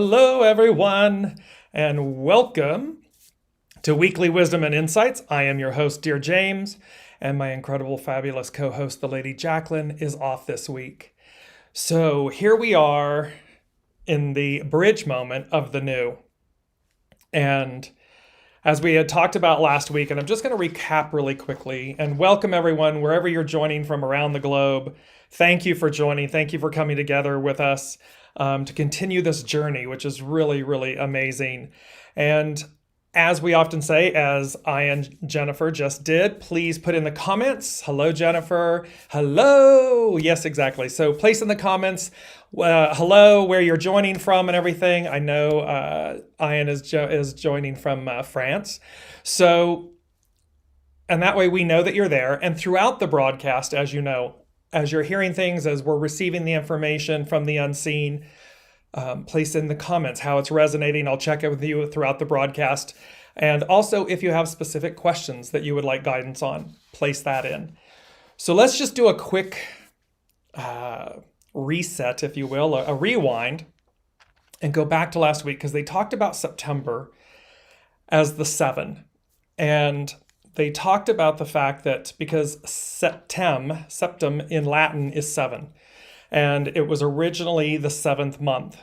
Hello, everyone, and welcome to Weekly Wisdom and Insights. I am your host, Dearjames, and my incredible, fabulous co-host, the Lady Jacqueline, is off this week. So here we are in the bridge moment of the new. And as we had talked about last week, and I'm just going to recap really quickly and welcome everyone wherever you're joining from around the globe. Thank you for joining. Thank you for coming together with us to continue this journey, which is really, really amazing. And as we often say, as I and Jennifer just did, please put in the comments. Hello, Jennifer. Hello. Yes, exactly. So place in the comments, hello, where you're joining from and everything. I know Ian is joining from France. So, and that way we know that you're there. And throughout the broadcast, as you know, as you're hearing things, as we're receiving the information from the unseen, place in the comments how it's resonating. I'll check it with you throughout the broadcast. And also, if you have specific questions that you would like guidance on, place that in. So let's just do a quick reset, if you will, a rewind, and go back to last week, because they talked about September as the 7. And they talked about the fact that because septem in Latin is 7, and it was originally the 7th month.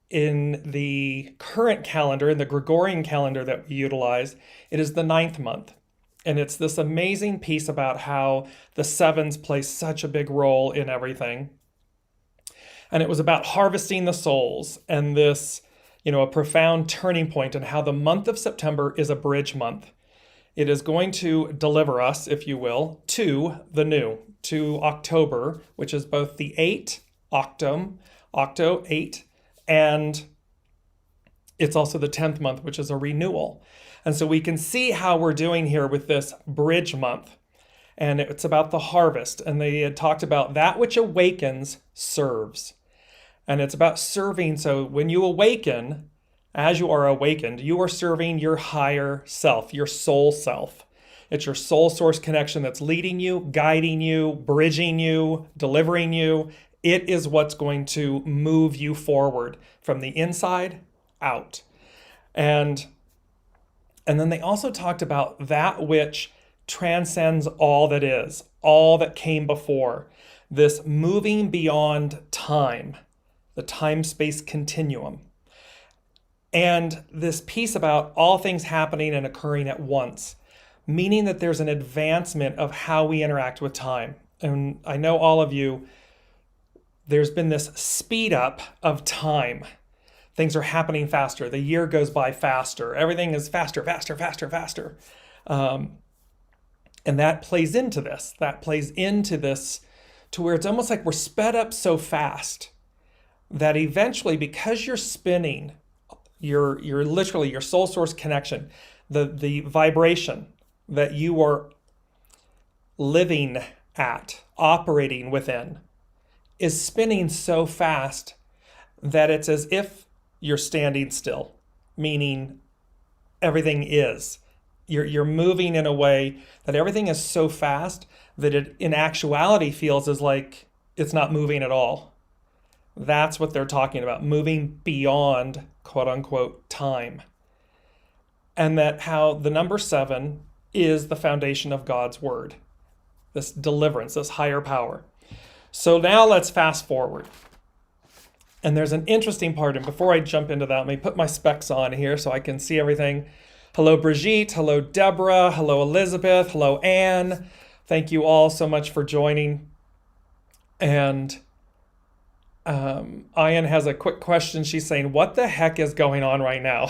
In the current calendar, in the Gregorian calendar that we utilize, it is the 9th month. And it's this amazing piece about how the 7s play such a big role in everything. And it was about harvesting the souls and this, a profound turning point, and how the month of September is a bridge month. It is going to deliver us, if you will, to the new, to October, which is both the 8, octo 8, and it's also the 10th month, which is a renewal. And so we can see how we're doing here with this bridge month. And it's about the harvest. And they had talked about that which awakens serves. And it's about serving. So when you awaken, as you are awakened, you are serving your higher self, your soul self. It's your soul source connection that's leading you, guiding you, bridging you, delivering you. It is what's going to move you forward from the inside out. And then they also talked about that which transcends all that is, all that came before, this moving beyond time, the time-space continuum. And this piece about all things happening and occurring at once, meaning that there's an advancement of how we interact with time. And I know all of you, there's been this speed up of time. Things are happening faster. The year goes by faster. Everything is faster. And that plays into this. To where it's almost like we're sped up so fast that eventually, because you're spinning, you're literally your soul source connection, the vibration that you are living at, operating within, is spinning so fast that it's as if you're standing still, meaning everything is. You're moving in a way that everything is so fast that it in actuality feels as like it's not moving at all. That's what they're talking about, moving beyond quote unquote time. And that how the number 7 is the foundation of God's word, this deliverance, this higher power. So now let's fast forward. And there's an interesting part, and before I jump into that, let me put my specs on here so I can see everything. Hello, Brigitte. Hello, Deborah. Hello, Elizabeth. Hello, Anne. Thank you all so much for joining. And Ian has a quick question. She's saying, what the heck is going on right now?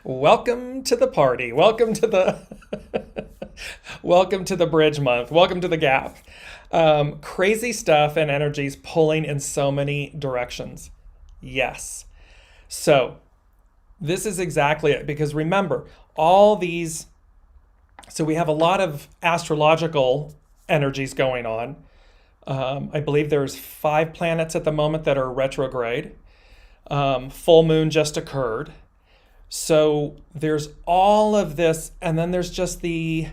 Welcome to the party. Welcome to the bridge month. Welcome to the gap. Crazy stuff and energies pulling in so many directions. Yes. So this is exactly it, because remember all these, so we have a lot of astrological energies going on. I believe there's 5 planets at the moment that are retrograde. Full moon just occurred. So there's all of this, and then there's just and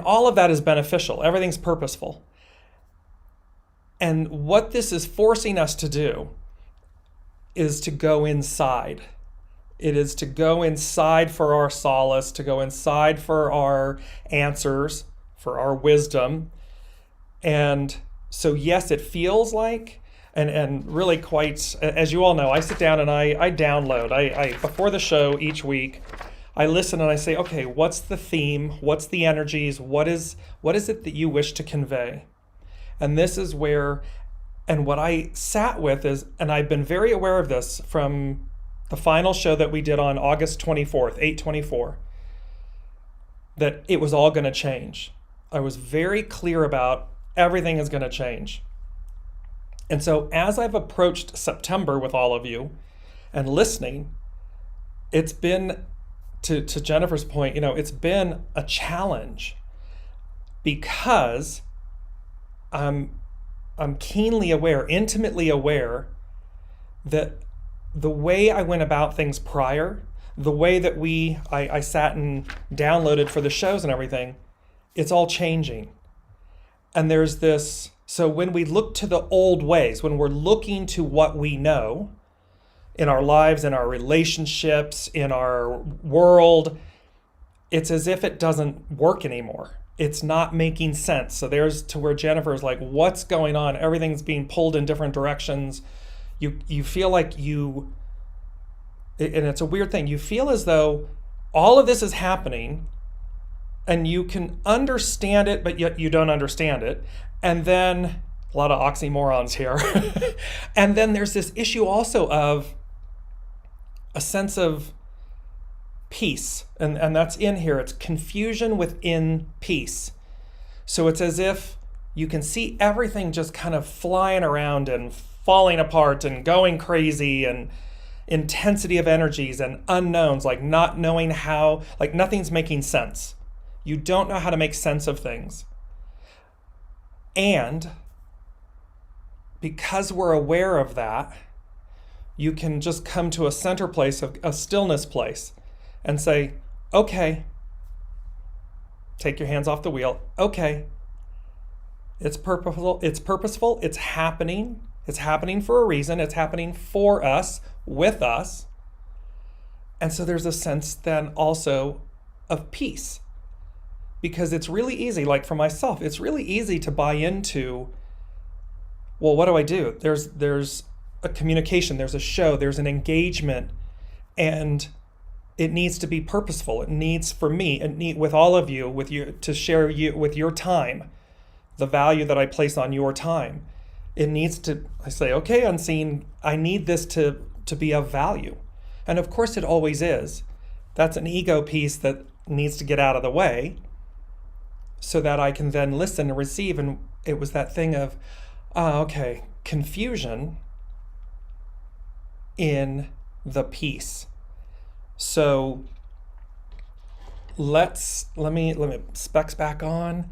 all of that is beneficial. Everything's purposeful. And what this is forcing us to do is to go inside. It is to go inside for our solace, to go inside for our answers, for our wisdom. And so, yes, it feels like, and really quite, as you all know, I sit down and I download. I before the show each week, I listen and I say, okay, what's the theme? What's the energies? What is it that you wish to convey? And this is where, and what I sat with is, and I've been very aware of this from the final show that we did on August 24th, 8/24, that it was all going to change. I was very clear about everything is going to change. And so as I've approached September with all of you and listening, it's been, to Jennifer's point, it's been a challenge because I'm keenly aware, intimately aware that the way I went about things prior, the way that I sat and downloaded for the shows and everything, it's all changing. And there's this, so when we look to the old ways, when we're looking to what we know in our lives, in our relationships, in our world, it's as if it doesn't work anymore. It's not making sense. So there's to where Jennifer's like, what's going on? Everything's being pulled in different directions. You feel like and it's a weird thing. You feel as though all of this is happening and you can understand it, but yet you don't understand it. And then a lot of oxymorons here. And then there's this issue also of a sense of peace. And that's in here. It's confusion within peace. So it's as if you can see everything just kind of flying around and falling apart and going crazy, and intensity of energies and unknowns, like not knowing how, like nothing's making sense. You don't know how to make sense of things. And because we're aware of that, you can just come to a center place, of a stillness place, and say, okay, take your hands off the wheel. Okay, it's purposeful, it's happening. It's happening for a reason. It's happening for us, with us. And so there's a sense then also of peace. Because it's really easy, like for myself, it's really easy to buy into, well, what do I do? There's a communication, there's a show, there's an engagement, and it needs to be purposeful. It needs, for me, with all of you, with you, to share with your time, the value that I place on your time. It needs to, I say, okay, unseen, I need this to be of value. And of course it always is. That's an ego piece that needs to get out of the way so that I can then listen and receive. And it was that thing of, okay, confusion in the peace. So let me specs back on.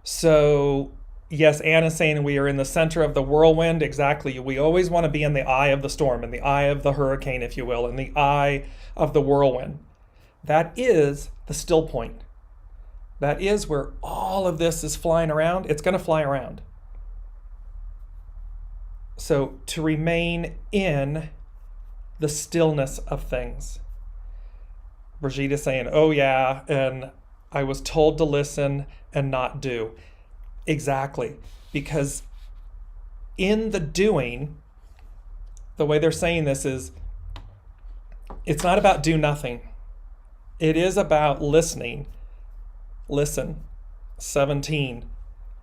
So yes, Anne is saying we are in the center of the whirlwind. Exactly. We always want to be in the eye of the storm, in the eye of the hurricane, if you will, in the eye of the whirlwind. That is the still point. That is where all of this is flying around. It's going to fly around. So to remain in the stillness of things. Brigitte's saying, oh yeah, and I was told to listen and not do. Exactly. Because in the doing, the way they're saying this is, it's not about do nothing. It is about listening. Listen. 17.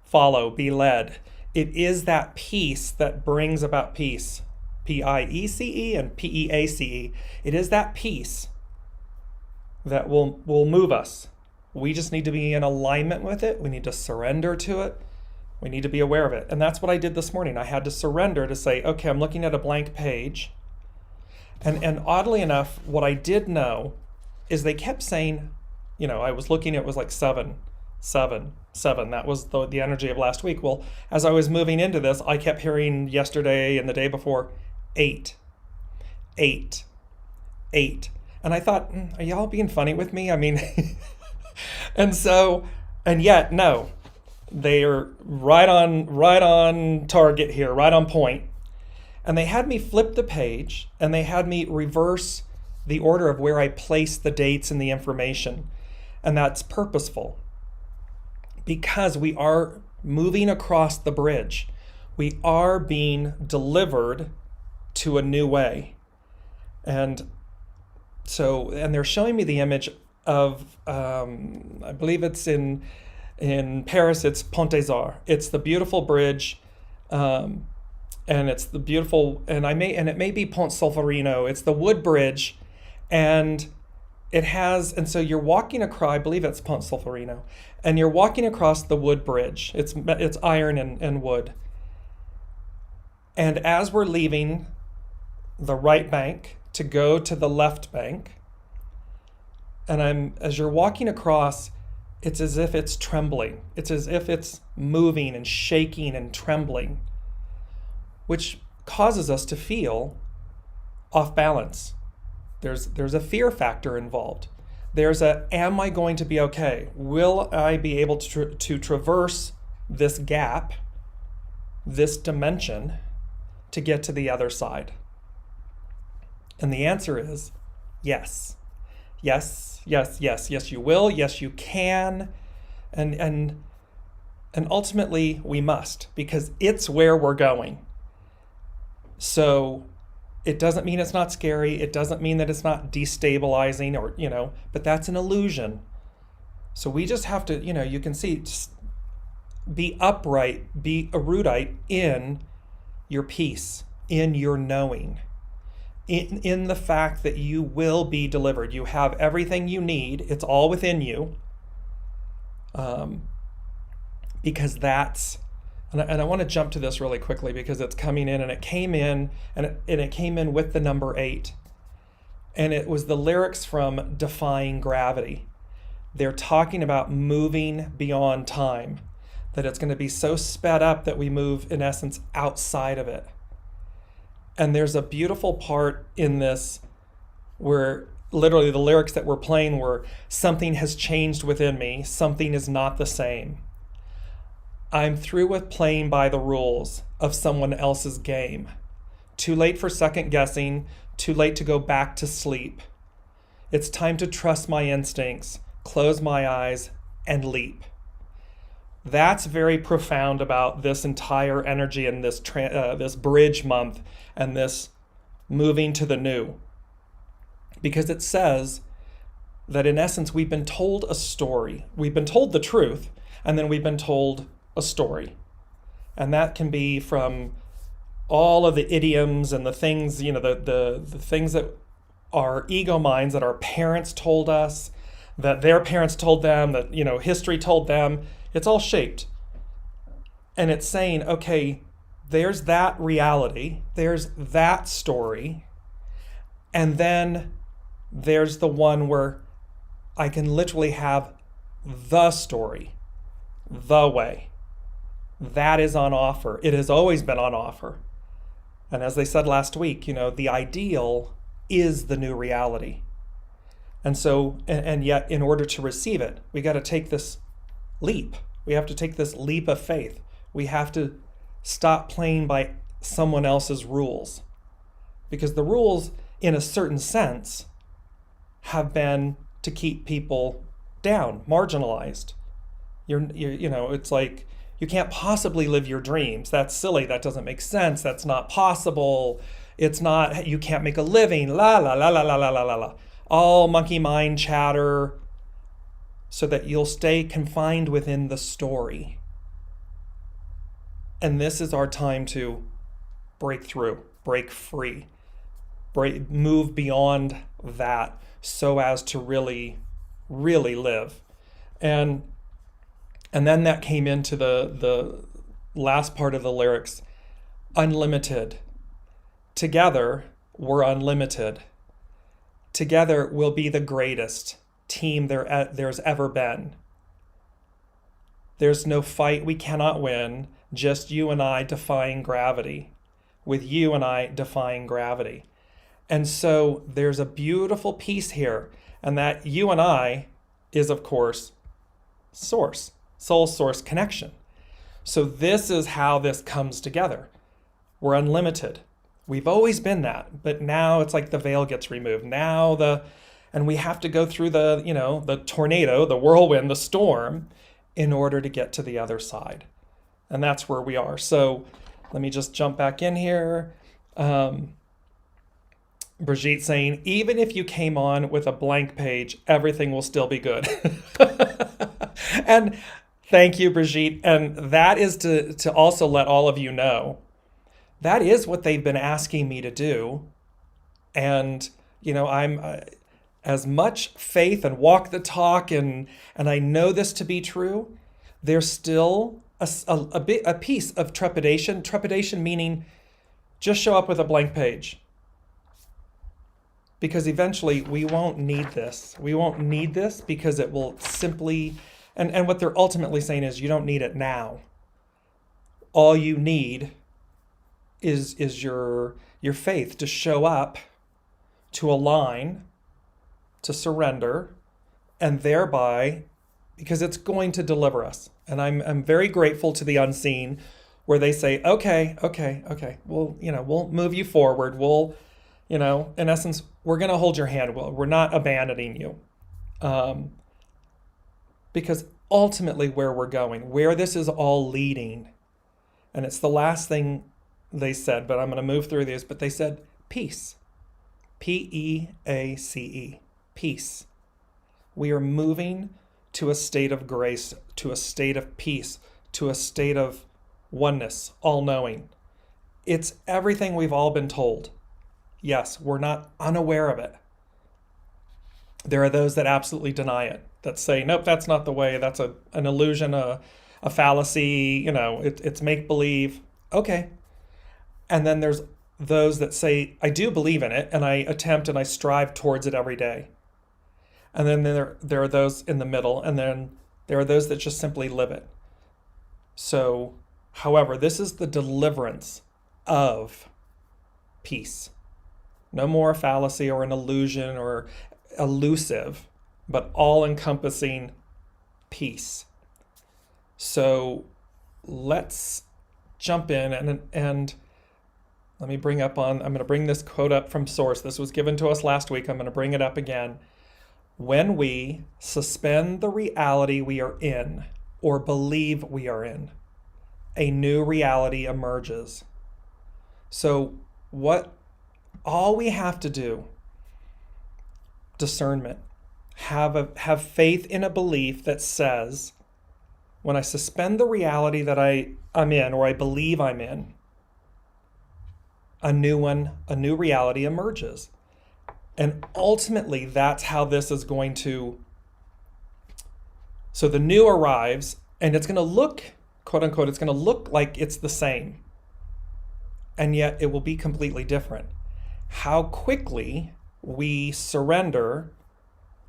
Follow, be led. It is that peace that brings about peace. P-I-E-C-E and P-E-A-C-E. It is that peace that will move us. We just need to be in alignment with it. We need to surrender to it. We need to be aware of it. And that's what I did this morning. I had to surrender to say, okay, I'm looking at a blank page. And oddly enough, what I did know is they kept saying, I was looking, it was like 7. That was the energy of last week. Well, as I was moving into this, I kept hearing yesterday and the day before, 8. And I thought, are y'all being funny with me? I mean, and yet, no. They are right on target here, right on point. And they had me flip the page and they had me reverse the order of where I place the dates and the information. And that's purposeful because we are moving across the bridge. We are being delivered to a new way. And they're showing me the image of, I believe it's in Paris, it's Pont des Arts. It's the beautiful bridge, and it's the beautiful, and it may be Pont Solferino. It's the wood bridge, and so you're walking across, I believe it's Pont Solferino, and you're walking across the wood bridge. It's iron and wood. And as we're leaving the right bank to go to the left bank, and as you're walking across, it's as if it's trembling. It's as if it's moving and shaking and trembling, which causes us to feel off balance. There's a fear factor involved. Am I going to be okay? Will I be able to traverse this gap, this dimension, to get to the other side? And the answer is yes. Yes, yes, yes, yes, you will. Yes, you can. And ultimately we must, because it's where we're going. So it doesn't mean it's not scary. It doesn't mean that it's not destabilizing or, but that's an illusion. So we just have to, you can see, just be upright, be erudite in your peace, in your knowing, in the fact that you will be delivered. You have everything you need. It's all within you. Because and I want to jump to this really quickly because it's coming in, and it came in, and it came in with the number 8. And it was the lyrics from Defying Gravity. They're talking about moving beyond time, that it's going to be so sped up that we move, in essence, outside of it. And there's a beautiful part in this where literally the lyrics that we're playing were, something has changed within me, something is not the same. I'm through with playing by the rules of someone else's game. Too late for second guessing, too late to go back to sleep. It's time to trust my instincts, close my eyes, and leap. That's very profound about this entire energy and this bridge month and this moving to the new. Because it says that in essence, we've been told a story. We've been told the truth, and then we've been told a story. And that can be from all of the idioms and the things, the things that our ego minds, that our parents told us, that their parents told them, that, history told them. It's all shaped. And it's saying, okay, there's that reality, there's that story, and then there's the one where I can literally have the story, the way. That is on offer. It has always been on offer. And as they said last week, the ideal is the new reality. And so, and yet in order to receive it, we got to take this leap. We have to take this leap of faith. We have to stop playing by someone else's rules. Because the rules, in a certain sense, have been to keep people down, marginalized. It's like, you can't possibly live your dreams. That's silly. That doesn't make sense. That's not possible. It's not, you can't make a living. La, la, la, la, la, la, la, la. All monkey mind chatter, so that you'll stay confined within the story. And this is our time to break through, break free, move beyond that, so as to really, really live. And then that came into the last part of the lyrics, unlimited. Together, we're unlimited. Together, we'll be the greatest team there's ever been. There's no fight we cannot win, just you and I defying gravity, with you and I defying gravity. And so there's a beautiful piece here, and that you and I is, of course, source. Soul source connection. So this is how this comes together. We're unlimited. We've always been that, but now it's like the veil gets removed. And we have to go through the tornado, the whirlwind, the storm in order to get to the other side. And that's where we are. So let me just jump back in here. Brigitte saying, even if you came on with a blank page, everything will still be good. And thank you, Brigitte. And that is to also let all of you know, that is what they've been asking me to do. And, I'm as much faith and walk the talk, and I know this to be true. There's still a piece of trepidation. Trepidation meaning just show up with a blank page. Because eventually we won't need this. We won't need this because it will simply, and what they're ultimately saying is you don't need it now. All you need is your faith to show up, to align, to surrender, and thereby, because it's going to deliver us. And I'm very grateful to the unseen where they say, okay, we'll move you forward. We'll, in essence, we're going to hold your hand. We're not abandoning you. Because ultimately where we're going, where this is all leading, and it's the last thing they said, but I'm going to move through these, but they said peace. P-E-A-C-E. Peace. We are moving to a state of grace, to a state of peace, to a state of oneness, all-knowing. It's everything we've all been told. Yes, we're not unaware of it. There are those that absolutely deny it, that say, nope, that's not the way. That's an illusion, a fallacy, it's make-believe. Okay. And then there's those that say, I do believe in it, and I attempt and I strive towards it every day. And then there are those in the middle, and then there are those that just simply live it. So, however, this is the deliverance of peace. No more a fallacy or an illusion or elusive, but all-encompassing peace. So let's jump in and let me I'm going to bring this quote up from source. This was given to us last week. I'm going to bring it up again. When we suspend the reality we are in or believe we are in, a new reality emerges. So all we have to do, discernment, have faith in a belief that says, when I suspend the reality that I'm in or I believe I'm in, a new reality emerges. And ultimately, that's how this is going to, so the new arrives, and it's going to look, quote unquote, it's going to look like it's the same. And yet it will be completely different. How quickly we surrender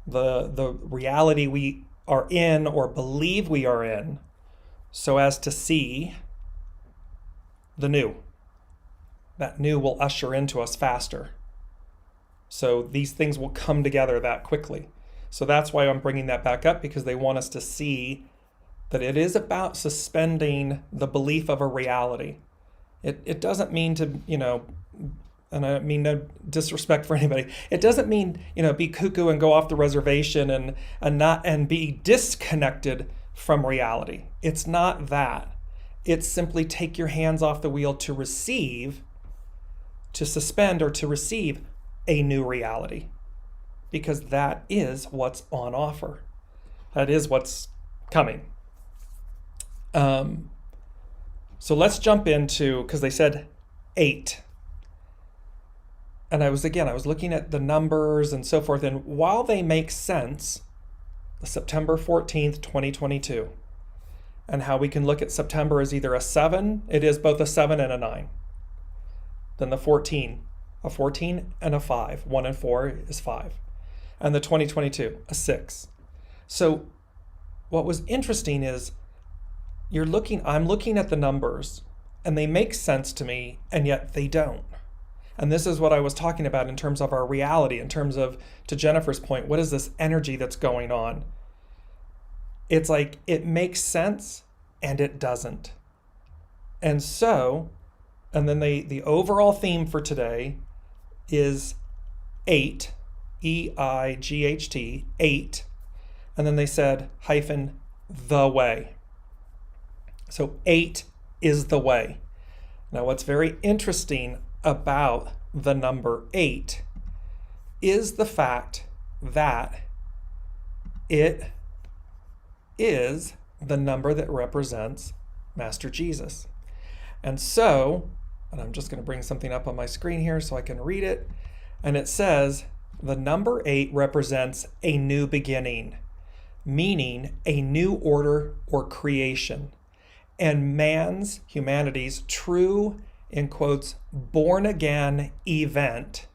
the reality we are in or believe we are in so as to see the new. That new will usher into us faster. So these things will come together that quickly. So that's why I'm bringing that back up, because they want us to see that it is about suspending the belief of a reality. It doesn't mean to, and I mean no disrespect for anybody. It doesn't mean, be cuckoo and go off the reservation and be disconnected from reality. It's not that. It's simply take your hands off the wheel to receive, to suspend or to receive a new reality, because that is what's on offer. That is what's coming. So let's jump into, because they said 8. And I was looking at the numbers and so forth, and while they make sense, the September 14th, 2022, and how we can look at September as either a 7, it is both a 7 and a 9. Then the 14, a 14 and a 5. 1 and 4 is 5. And the 2022, a 6. So what was interesting is I'm looking at the numbers, and they make sense to me, and yet they don't. And this is what I was talking about in terms of our reality, in terms of, to Jennifer's point, what is this energy that's going on? It's like it makes sense and it doesn't. And so, and then the overall theme for today is 8, EIGHT, 8. And then they said hyphen the way. So 8 is the way. Now, what's very interesting about the number 8 is the fact that it is the number that represents Master Jesus. And so, and I'm just going to bring something up on my screen here so I can read it. And it says the number 8 represents a new beginning, meaning a new order or creation. And humanity's true, in quotes, born again event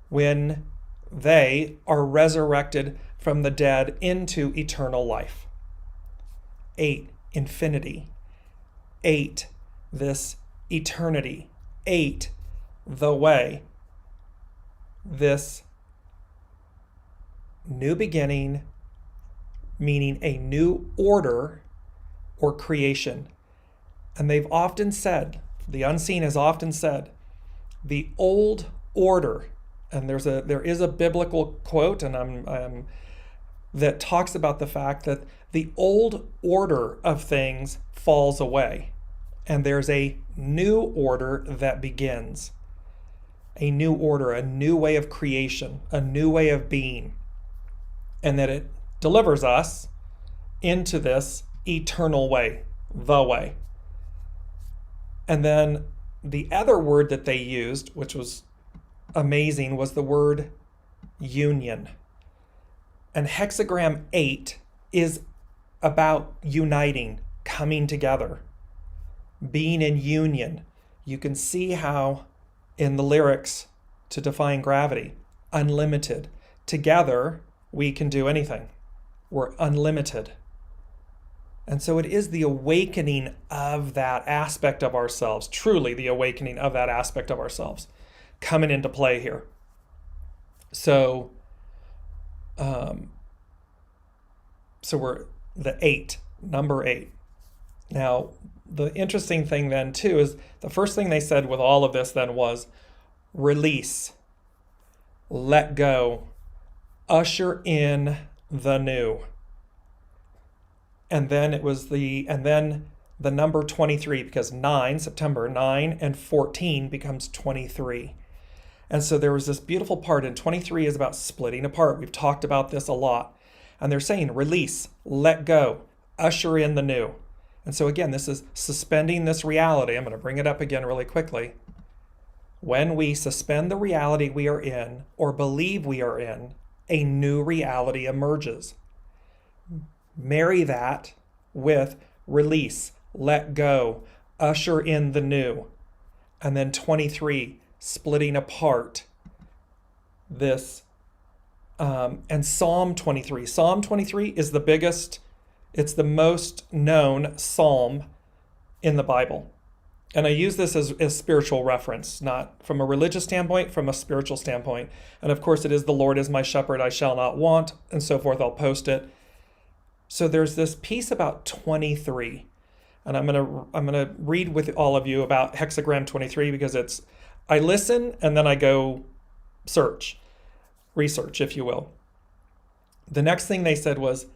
when they are resurrected from the dead into eternal life. 8, infinity. 8, this eternity. 8, the way. This new beginning, meaning a new order or creation. And they've often said, the unseen has often said, the old order, and there is a biblical quote, and that talks about the fact that the old order of things falls away, and there's a new order that begins. A new order, a new way of creation, a new way of being, and that it delivers us into this eternal way, the way. And then the other word that they used, which was amazing, was the word union. And hexagram 8 is about uniting, coming together, being in union. You can see how in the lyrics to Defying Gravity, unlimited. Together, we can do anything. We're unlimited. And so it is the awakening of that aspect of ourselves, truly the awakening of that aspect of ourselves, coming into play here. So, we're the 8, number 8. Now, the interesting thing then too is the first thing they said with all of this then was release, let go, usher in the new. And then the number 23, because 9, September 9 and 14 becomes 23. And so there was this beautiful part, and 23 is about splitting apart. We've talked about this a lot. And they're saying release, let go, usher in the new. And so again, this is suspending this reality. I'm going to bring it up again really quickly. When we suspend the reality we are in or believe we are in, a new reality emerges. Marry that with release, let go, usher in the new. And then 23, splitting apart this. And Psalm 23. Psalm 23 is the biggest, it's the most known psalm in the Bible. And I use this as spiritual reference, not from a religious standpoint, from a spiritual standpoint. And of course it is, the Lord is my shepherd, I shall not want, and so forth. I'll post it. So there's this piece about 23. And I'm gonna read with all of you about hexagram 23 because I listen and then I go research, if you will. The next thing they said was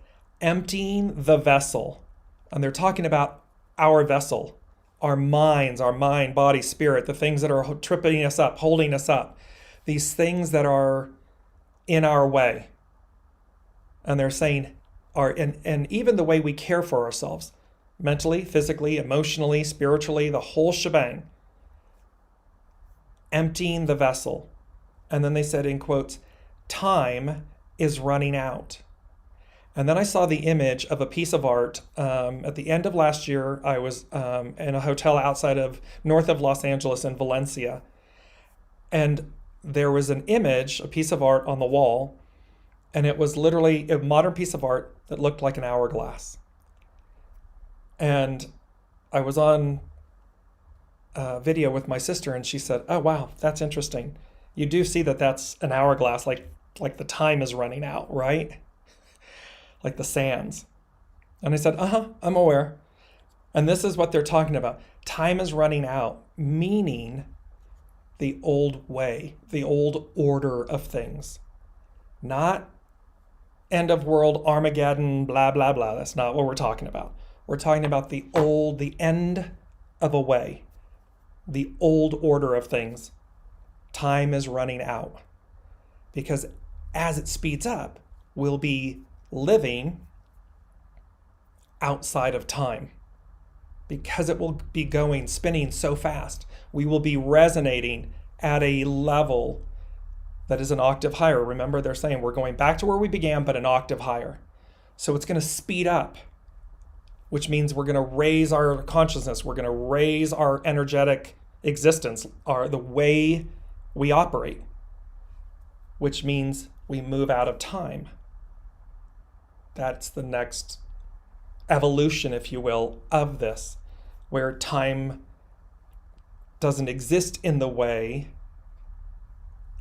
emptying the vessel. And they're talking about our vessel, our minds, our mind, body, spirit, the things that are tripping us up, holding us up, these things that are in our way. And they're saying, and even the way we care for ourselves, mentally, physically, emotionally, spiritually, the whole shebang. Emptying the vessel. And then they said in quotes, time is running out. And then I saw the image of a piece of art. At the end of last year, I was in a hotel north of Los Angeles in Valencia. And there was an image, a piece of art on the wall. And it was literally a modern piece of art that looked like an hourglass. And I was on video with my sister, and she said, "Oh, wow, that's interesting. You do see that that's an hourglass, like the time is running out, right? Like the sands." And I said, I'm aware. And this is what they're talking about. Time is running out, meaning the old way, the old order of things. Not end of world, Armageddon, blah, blah, blah. That's not what we're talking about. We're talking about the end of a way, the old order of things. Time is running out. Because as it speeds up, we'll be living outside of time. Because it will be spinning so fast, we will be resonating at a level that is an octave higher. Remember, they're saying we're going back to where we began, but an octave higher. So it's going to speed up, which means we're going to raise our consciousness. We're going to raise our energetic existence, the way we operate, which means we move out of time. That's the next evolution, if you will, of this, where time doesn't exist in the way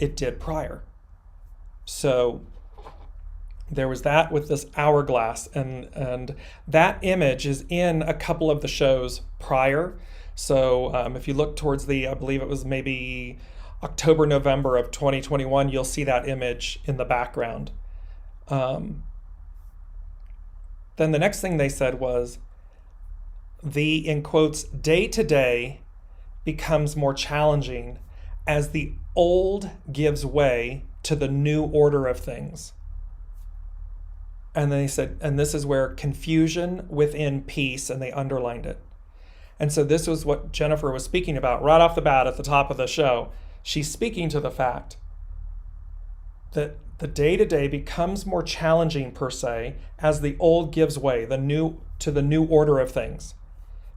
it did prior. So there was that with this hourglass, and that image is in a couple of the shows prior. So if you look towards I believe it was maybe October, November of 2021, you'll see that image in the background. Then the next thing they said was the, in quotes, day-to-day becomes more challenging as the old gives way to the new order of things. And then they said, and this is where confusion within peace, and they underlined it. And so this was what Jennifer was speaking about right off the bat at the top of the show. She's speaking to the fact that the day-to-day becomes more challenging, per se, as the old gives way, to the new order of things.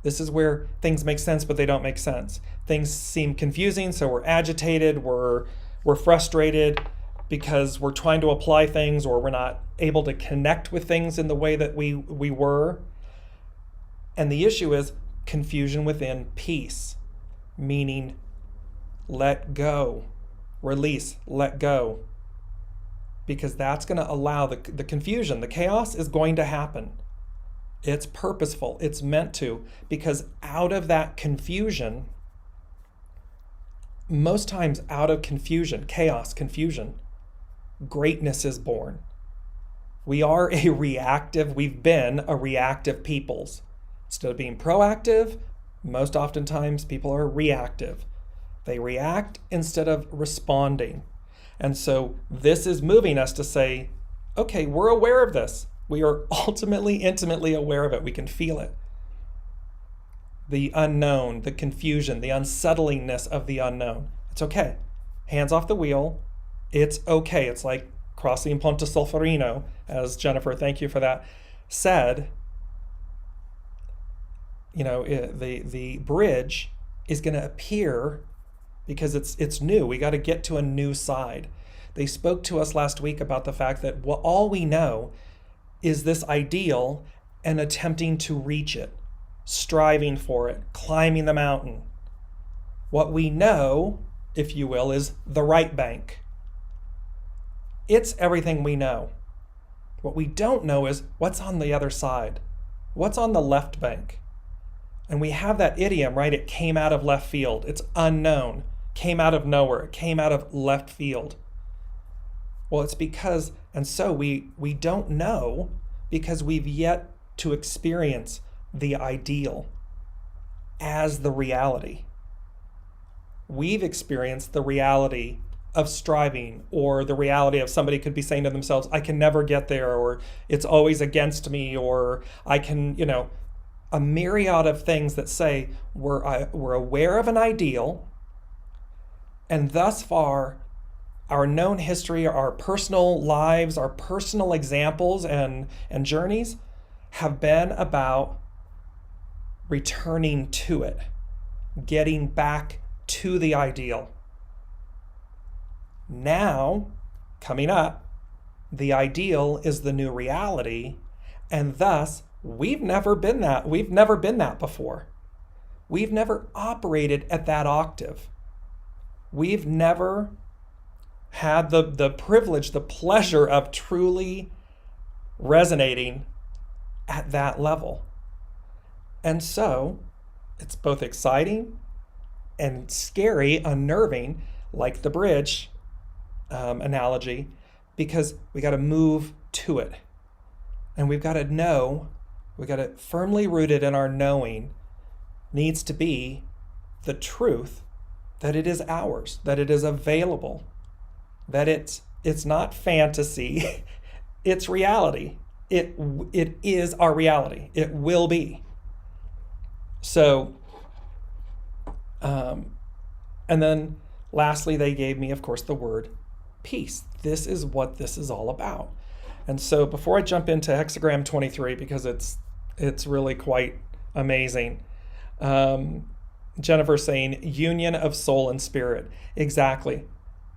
This is where things make sense, but they don't make sense. Things seem confusing, so we're agitated, we're frustrated because we're trying to apply things, or we're not able to connect with things in the way that we were. And the issue is confusion within peace, meaning let go, release, let go. Because that's going to allow the confusion, the chaos is going to happen. It's purposeful, it's meant to, because out of that confusion, most times out of confusion, chaos, confusion, greatness is born. We've been a reactive peoples. Instead of being proactive, most oftentimes people are reactive. They react instead of responding. And so this is moving us to say, okay, we're aware of this. We are ultimately, intimately aware of it. We can feel it. The unknown, the confusion, the unsettlingness of the unknown. It's okay. Hands off the wheel. It's okay. It's like crossing Ponte Solferino, as Jennifer, thank you for that, said. You know, the bridge is going to appear because it's new. We got to get to a new side. They spoke to us last week about the fact that all we know is this ideal and attempting to reach it, striving for it, climbing the mountain. What we know, if you will, is the right bank. It's everything we know. What we don't know is what's on the other side. What's on the left bank? And we have that idiom, right? It came out of left field. It's unknown. Came out of nowhere. It came out of left field. Well, it's because, and so we don't know because we've yet to experience the ideal as the reality. We've experienced the reality of striving, or the reality of somebody could be saying to themselves, I can never get there, or it's always against me, or I can, a myriad of things that say we're aware of an ideal, and thus far, our known history, our personal lives, our personal examples and journeys have been about returning to it, getting back to the ideal. Now, coming up, the ideal is the new reality, and thus we've never been that. We've never been that before. We've never operated at that octave. We've never had the privilege, the pleasure of truly resonating at that level. And so it's both exciting and scary, unnerving, like the bridge analogy, because we got to move to it. And we've got to know, we got to firmly rooted in our knowing needs to be the truth that it is ours, that it is available, that it's not fantasy, it's reality. It is our reality. It will be. So, and then lastly, they gave me, of course, the word peace. This is what this is all about. And so before I jump into hexagram 23, because it's really quite amazing, Jennifer's saying union of soul and spirit. Exactly.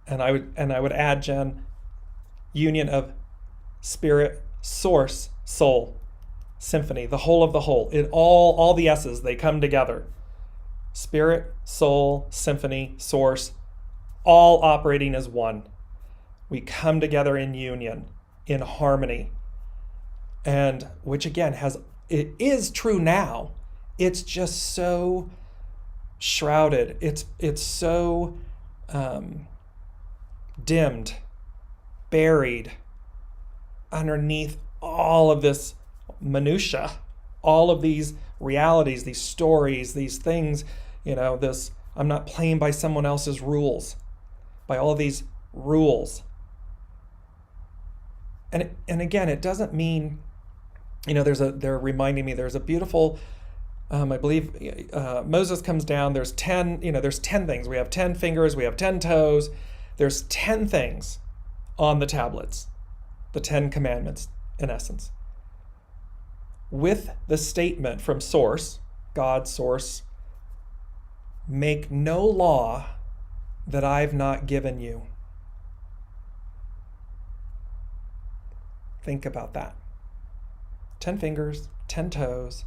And I would add, Jen, union of spirit, source, soul, symphony, the whole of the whole. It all the S's, they come together. Spirit, soul, symphony, source, all operating as one. We come together in union, in harmony. And which again it is true now. It's just so shrouded. It's so dimmed, buried underneath all of this minutia, all of these realities, these stories, these things, this, I'm not playing by someone else's rules, by all these rules. And again, it doesn't mean, they're reminding me there's a beautiful, I believe Moses comes down, there's 10 things. We have 10 fingers, we have 10 toes. There's 10 things on the tablets, the 10 commandments in essence. With the statement from source, God, source, make no law that I've not given you. Think about that. 10 fingers, 10 toes,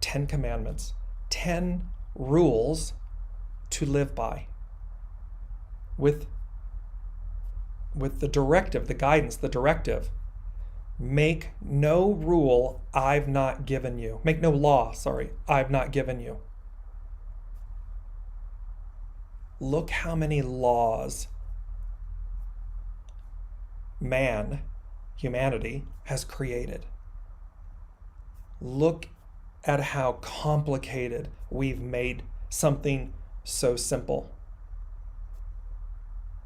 10 commandments, 10 rules to live by. With the directive, the guidance, the directive, make no rule I've not given you. Make no law, I've not given you. Look how many laws humanity, has created. Look at how complicated we've made something so simple.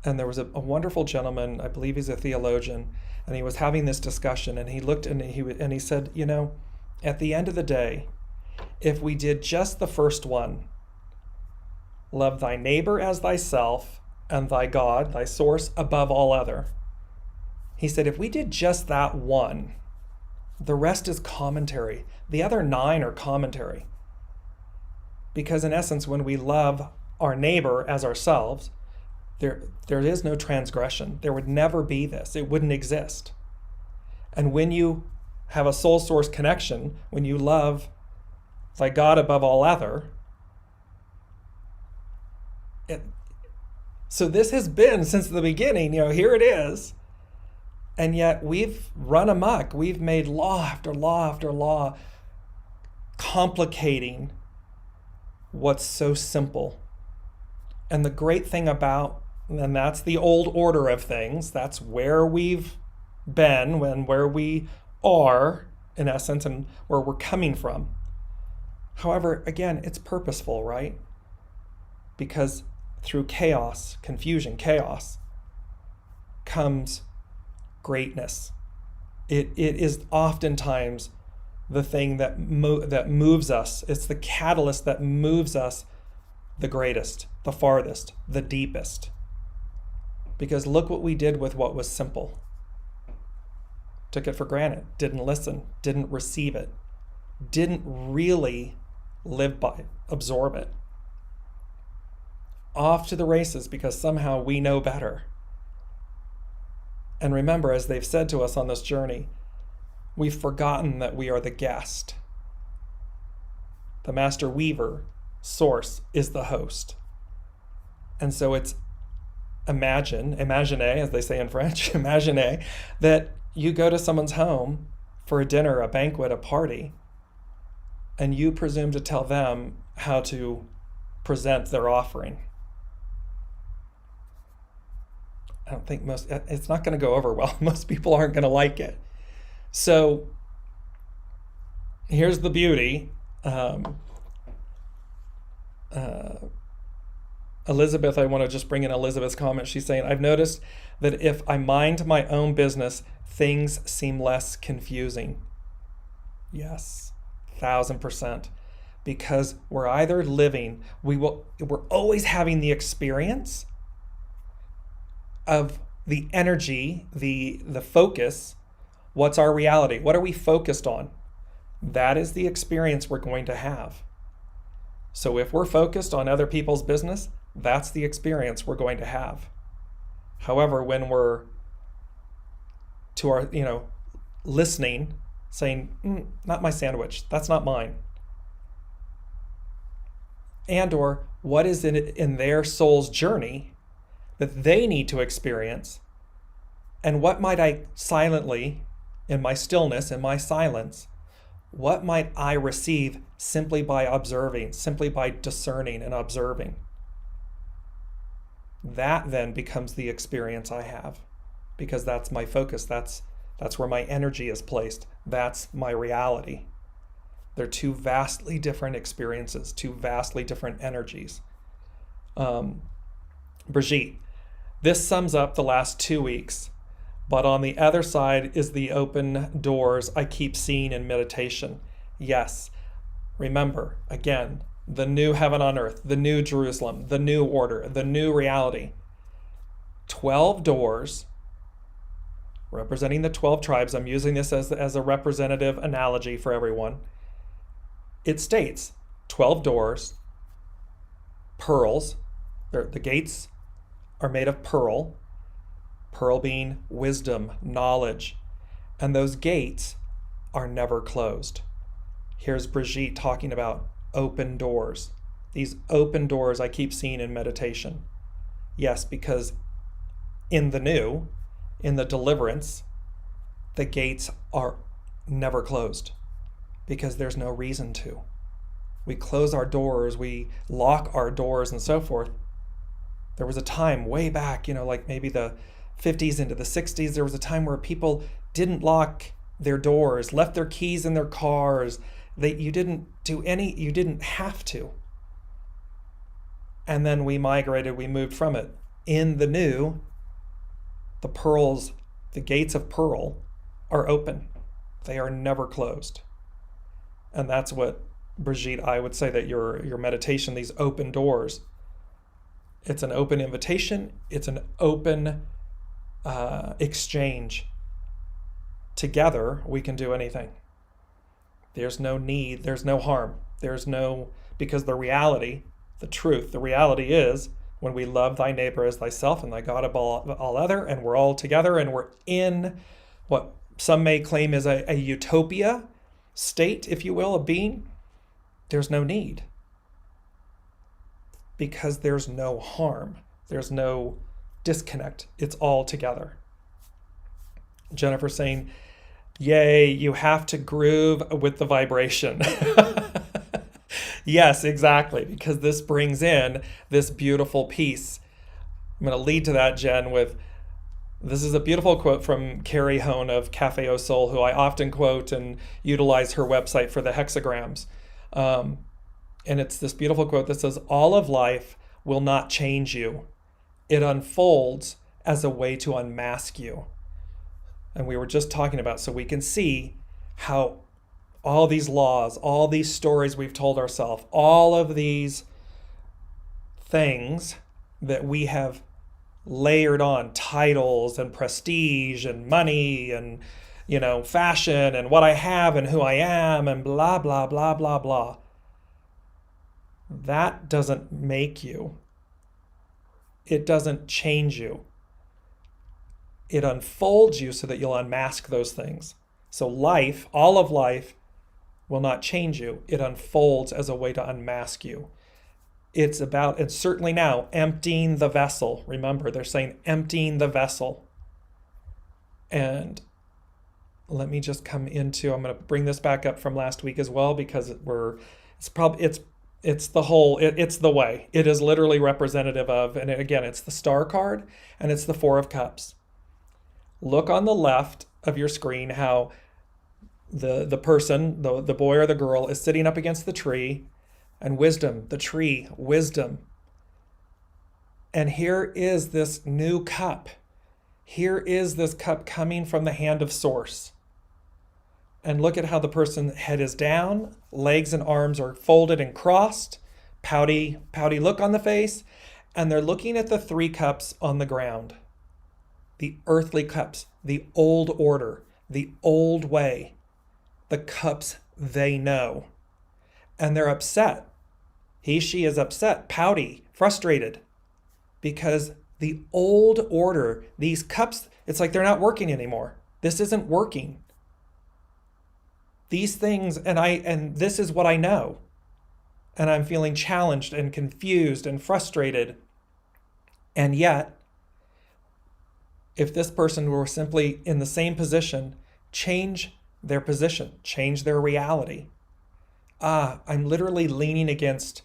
And there was a wonderful gentleman, I believe he's a theologian, and he was having this discussion, and he looked and he said, at the end of the day, if we did just the first one, love thy neighbor as thyself, and thy God, thy source, above all other. He said, if we did just that one, the rest is commentary. The other 9 are commentary. Because in essence, when we love our neighbor as ourselves, there is no transgression. There would never be this. It wouldn't exist. And when you have a soul source connection, when you love thy God above all other, so this has been since the beginning, here it is. And yet we've run amok. We've made law after law after law, complicating what's so simple. And the great thing about, and that's the old order of things, that's where we've been, where we are, in essence, and where we're coming from. However, again, it's purposeful, right? Because through chaos, confusion, chaos, comes greatness. It is oftentimes the thing that moves us. It's the catalyst that moves us the greatest, the farthest, the deepest. Because look what we did with what was simple. Took it for granted, didn't listen, didn't receive it, didn't really live by it, absorb it. Off to the races because somehow we know better. And remember, as they've said to us on this journey, we've forgotten that we are the guest. The master weaver, source, is the host. And so it's imagine, as they say in French, imagine that you go to someone's home for a dinner, a banquet, a party, and you presume to tell them how to present their offering. I don't think it's not going to go over well. Most people aren't going to like it. So here's the beauty. Elizabeth, I want to just bring in Elizabeth's comment. She's saying, I've noticed that if I mind my own business, things seem less confusing. Yes, 1,000%. Because we're either living, we're always having the experience of the energy, the focus. What's our reality? What are we focused on? That is the experience we're going to have. So if we're focused on other people's business, that's the experience we're going to have. However, when we're to our, listening, saying, not my sandwich, that's not mine. And or what is in their soul's journey that they need to experience, and what might I silently, in my stillness, in my silence, what might I receive simply by observing, simply by discerning and observing? That then becomes the experience I have, because that's my focus. That's where my energy is placed. That's my reality. They're two vastly different experiences, two vastly different energies. Brigitte, this sums up the last 2 weeks, but on the other side is the open doors I keep seeing in meditation. Yes, remember, again, the new heaven on earth, the new Jerusalem, the new order, the new reality. 12 doors representing the 12 tribes. I'm using this as a representative analogy for everyone. It states 12 doors, pearls. The gates are made of pearl being wisdom, knowledge, and those gates are never closed. Here's Brigitte talking about open doors. These open doors I keep seeing in meditation. Yes, because in the new, in the deliverance, the gates are never closed because there's no reason to. We close our doors, we lock our doors and so forth. There was a time way back, like maybe the 50s into the 60s, there was a time where people didn't lock their doors, left their keys in their cars. You didn't have to. And then we migrated, we moved from it. In the new, the pearls, the gates of pearl are open. They are never closed. And that's what, Brigitte, I would say that your meditation, these open doors, it's an open invitation. It's an open exchange. Together, we can do anything. There's no need, there's no harm. Because the reality, the truth, the reality is when we love thy neighbor as thyself and thy God above all other, and we're all together and we're in what some may claim is a utopia state, if you will, of being, there's no need. Because there's no harm. There's no disconnect. It's all together. Jennifer saying, yay, you have to groove with the vibration. Yes, exactly, because this brings in this beautiful piece. I'm going to lead to that, Jen, this is a beautiful quote from Carrie Hone of Cafe Au Sol, who I often quote and utilize her website for the hexagrams. And it's this beautiful quote that says, all of life will not change you. It unfolds as a way to unmask you. And we were just talking about, so we can see how all these laws, all these stories we've told ourselves, all of these things that we have layered on, titles and prestige and money and, fashion and what I have and who I am and blah, blah, blah, blah, blah. That doesn't make you. It doesn't change you. It unfolds you so that you'll unmask those things. So life, all of life, will not change you. It unfolds as a way to unmask you. It's about, and certainly now, emptying the vessel. Remember, they're saying emptying the vessel. And let me just come into, I'm going to bring this back up from last week as well, because it's the whole, it's the way. It is literally representative of, and again, it's the star card and it's the Four of Cups. Look on the left of your screen how the person, the boy or the girl, is sitting up against the tree, and wisdom, the tree, wisdom. And here is this new cup. Here is this cup coming from the hand of Source. And look at how the person's head is down, legs and arms are folded and crossed, pouty look on the face, and they're looking at the three cups on the ground. The earthly cups, the old order, the old way, the cups they know. And they're upset. He, she is upset, pouty, frustrated, because the old order, these cups, it's like they're not working anymore. This isn't working. These things, and this is what I know. And I'm feeling challenged and confused and frustrated. And yet, if this person were simply in the same position, change their position, change their reality. I'm literally leaning against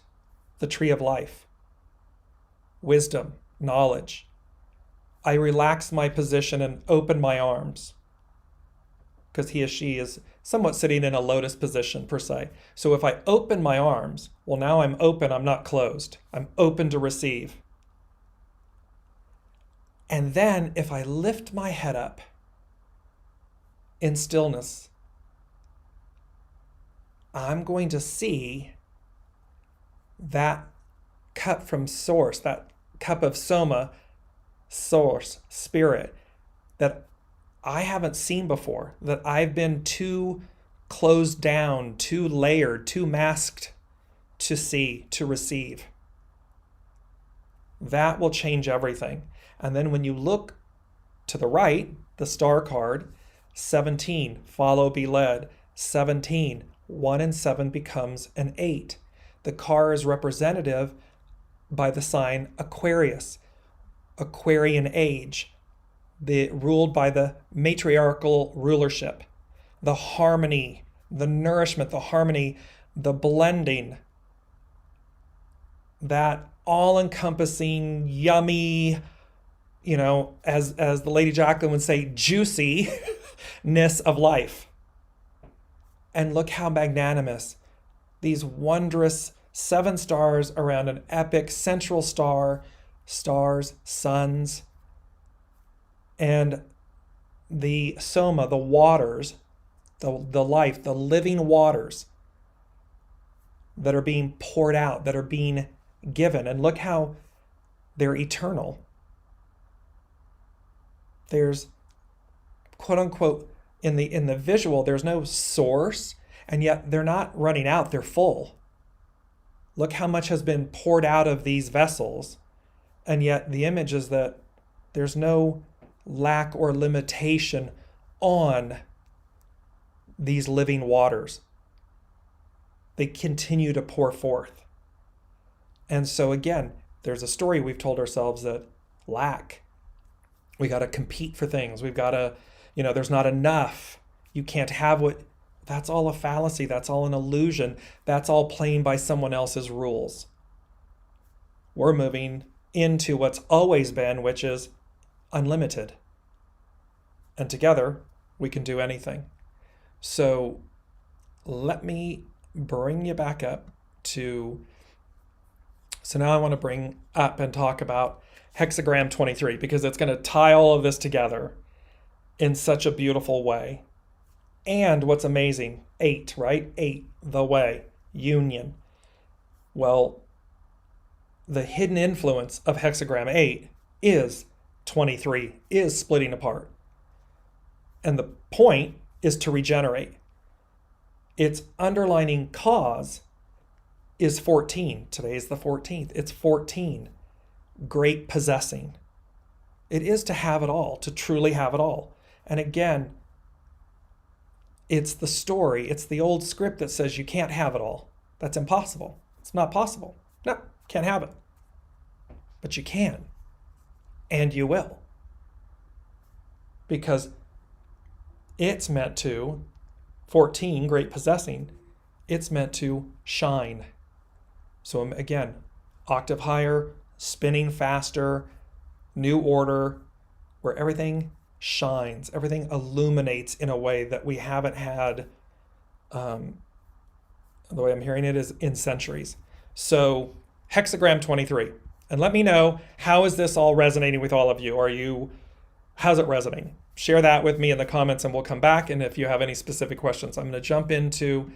the tree of life. Wisdom, knowledge. I relax my position and open my arms, because he or she is somewhat sitting in a lotus position per se. So if I open my arms, well, now I'm open, I'm not closed. I'm open to receive. And then if I lift my head up in stillness, I'm going to see that cup from Source, that cup of Soma, Source, Spirit, that I haven't seen before, that I've been too closed down, too layered, too masked to see, to receive. That will change everything. And then when you look to the right, the star card, 17, follow, be led. 17, 1 and 7 becomes an 8. The car is representative by the sign Aquarius, Aquarian age, ruled by the matriarchal rulership, the harmony, the nourishment, the harmony, the blending, that all-encompassing, yummy, as the Lady Jacqueline would say, juiciness of life. And look how magnanimous. These wondrous 7 stars around an epic central star, stars, suns, and the Soma, the waters, the life, the living waters that are being poured out, that are being given. And look how they're eternal. There's, quote unquote, in the visual, there's no source, and yet they're not running out, they're full. Look how much has been poured out of these vessels, and yet the image is that there's no lack or limitation on these living waters. They continue to pour forth. And so again, there's a story we've told ourselves that lack. We got to compete for things. We've got to, there's not enough. You can't have what, that's all a fallacy. That's all an illusion. That's all playing by someone else's rules. We're moving into what's always been, which is unlimited. And together, we can do anything. So let me bring you back up to, so now I want to bring up and talk about hexagram 23, because it's going to tie all of this together in such a beautiful way. And what's amazing, 8, right? 8, the way, union. Well, the hidden influence of hexagram 8 is 23, is splitting apart. And the point is to regenerate. Its underlining cause is 14. Today is the 14th. It's 14. Great possessing. It is to have it all, to truly have it all. And again, it's the story, it's the old script that says you can't have it all. That's impossible. It's not possible. No, can't have it. But you can. And you will. Because It's meant to, 14, great possessing, it's meant to shine. So again, octave higher, spinning faster, new order, where everything shines, everything illuminates in a way that we haven't had, the way I'm hearing it is in centuries. So hexagram 23. And let me know, how is this all resonating with all of you? How's it resonating? Share that with me in the comments and we'll come back. And if you have any specific questions, I'm going to jump into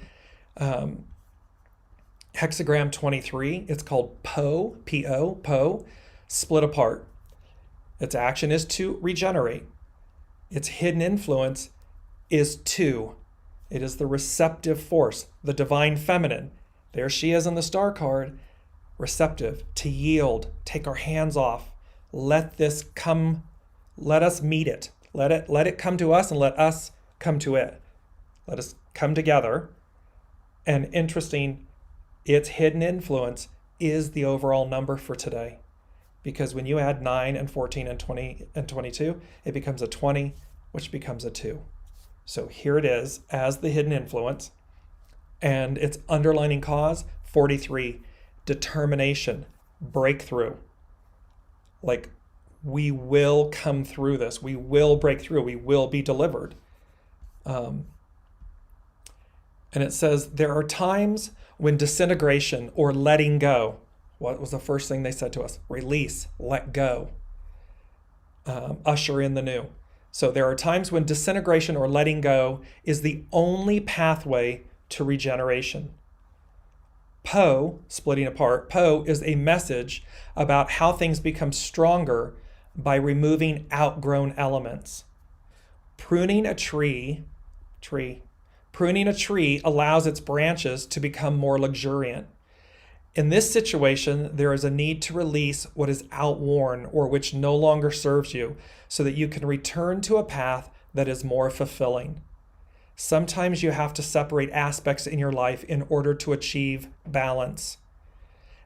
hexagram 23. It's called PO, P-O, PO, split apart. Its action is to regenerate. Its hidden influence is to. It is the receptive force, the divine feminine. There she is in the star card. Receptive, to yield, take our hands off. Let this come, let us meet it. Let it come to us and let us come to it. Let us come together. And interesting, its hidden influence is the overall number for today. Because when you add 9 and 14 and 20 and 22, it becomes a 20, which becomes a 2. So here it is as the hidden influence. And its underlining cause, 43, determination, breakthrough. Like, we will come through this. We will break through. We will be delivered. And it says, there are times when disintegration or letting go, what was the first thing they said to us? Release, let go. Usher in the new. So there are times when disintegration or letting go is the only pathway to regeneration. Po, splitting apart, Po is a message about how things become stronger by removing outgrown elements. Pruning a tree allows its branches to become more luxuriant. In this situation, there is a need to release what is outworn or which no longer serves you so that you can return to a path that is more fulfilling. Sometimes you have to separate aspects in your life in order to achieve balance.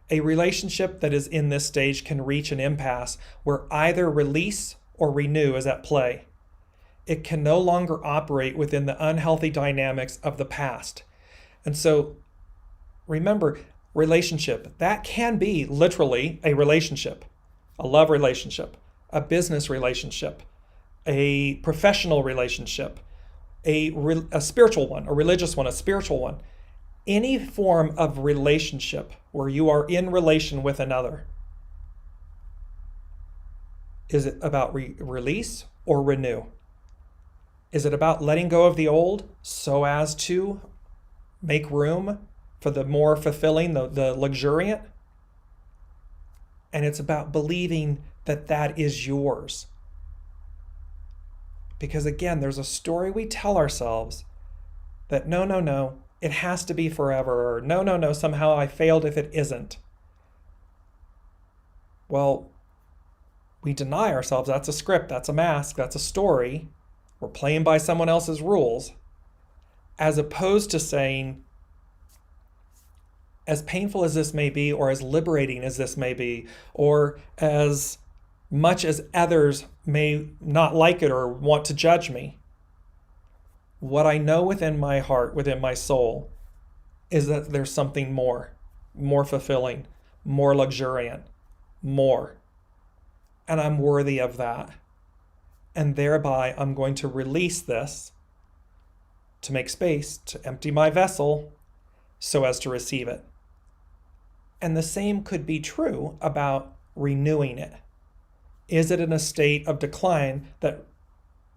A relationship that is in this stage can reach an impasse where either release or renew is at play. It can no longer operate within the unhealthy dynamics of the past. And so remember, relationship, that can be literally a relationship, a love relationship, a business relationship, a professional relationship, a spiritual one, a religious one, a spiritual one. Any form of relationship where you are in relation with another. Is it about release or renew? Is it about letting go of the old so as to make room for the more fulfilling, the luxuriant? And it's about believing that that is yours. Because again, there's a story we tell ourselves that no, it has to be forever, or no, somehow I failed if it isn't. Well, we deny ourselves. That's a script, that's a mask, that's a story. We're playing by someone else's rules, as opposed to saying, as painful as this may be, or as liberating as this may be, or as much as others may not like it or want to judge me, what I know within my heart, within my soul, is that there's something more fulfilling, more luxuriant, more. And I'm worthy of that. And thereby, I'm going to release this to make space, to empty my vessel so as to receive it. And the same could be true about renewing it. Is it in a state of decline that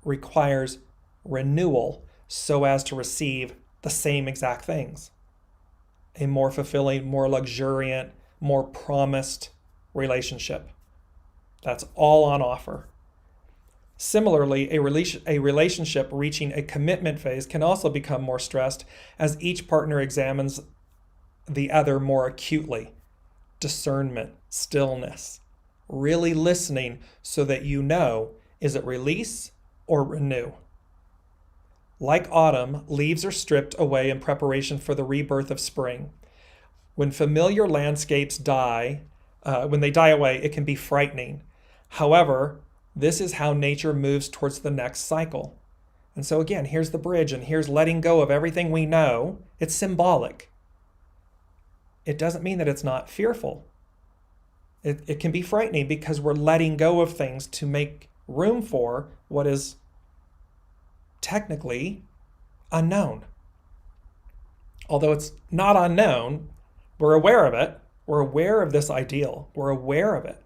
requires renewal so as to receive the same exact things? A more fulfilling, more luxuriant, more promised relationship. That's all on offer. Similarly, a relationship reaching a commitment phase can also become more stressed as each partner examines the other more acutely. Discernment, stillness, really listening so that you know, is it release or renew? Like autumn, leaves are stripped away in preparation for the rebirth of spring. When familiar landscapes die, when they die away, it can be frightening. However, this is how nature moves towards the next cycle. And so again, here's the bridge, and here's letting go of everything we know. It's symbolic. It doesn't mean that it's not fearful. It can be frightening because we're letting go of things to make room for what is technically unknown. Although it's not unknown, we're aware of it. We're aware of this ideal. We're aware of it.